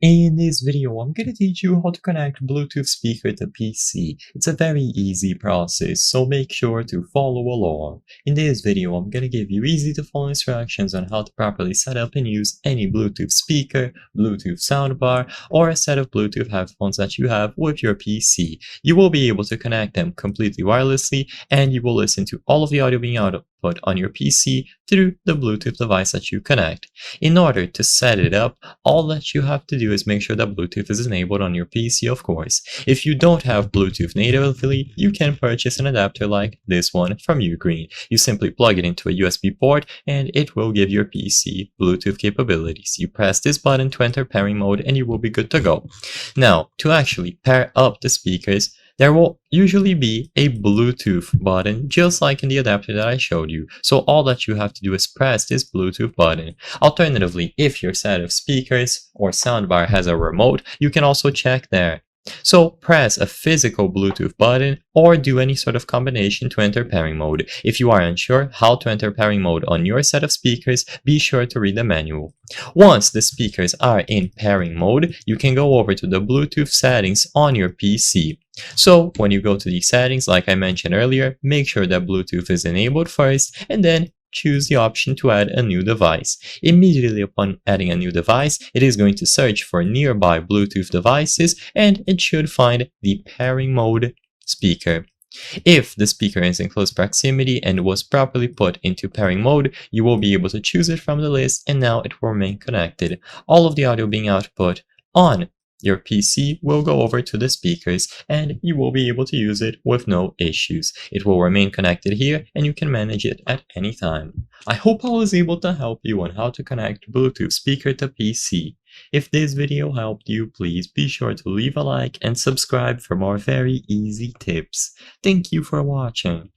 In this video, I'm gonna teach you how to connect Bluetooth speaker to PC. It's a very easy process, so make sure to follow along. In this video, I'm gonna give you easy to follow instructions on how to properly set up and use any Bluetooth speaker, Bluetooth soundbar, or a set of Bluetooth headphones that you have with your PC. You will be able to connect them completely wirelessly, and you will listen to all of the audio being output on your PC through the Bluetooth device that you connect. In order to set it up, all that you have to do is make sure that Bluetooth is enabled on your PC, of course. If you don't have Bluetooth natively, you can purchase an adapter like this one from Ugreen. You simply plug it into a USB port and it will give your PC Bluetooth capabilities. You press this button to enter pairing mode and you will be good to go. Now, to actually pair up the speakers, there will usually be a Bluetooth button just like in the adapter that I showed you. So all that you have to do is press this Bluetooth button. Alternatively, if your set of speakers or soundbar has a remote, you can also check there. So press a physical Bluetooth button or do any sort of combination to enter pairing mode. If you are unsure how to enter pairing mode on your set of speakers, be sure to read the manual. Once the speakers are in pairing mode, you can go over to the Bluetooth settings on your PC. So when you go to the settings, like I mentioned earlier, make sure that Bluetooth is enabled first and then choose the option to add a new device. Immediately upon adding a new device, it is going to search for nearby Bluetooth devices and it should find the pairing mode speaker. If the speaker is in close proximity and was properly put into pairing mode, you will be able to choose it from the list and now it will remain connected. All of the audio being output on your PC will go over to the speakers and you will be able to use it with no issues. It will remain connected here and you can manage it at any time. I hope I was able to help you on how to connect Bluetooth speaker to PC. If this video helped you, please be sure to leave a like and subscribe for more very easy tips. Thank you for watching.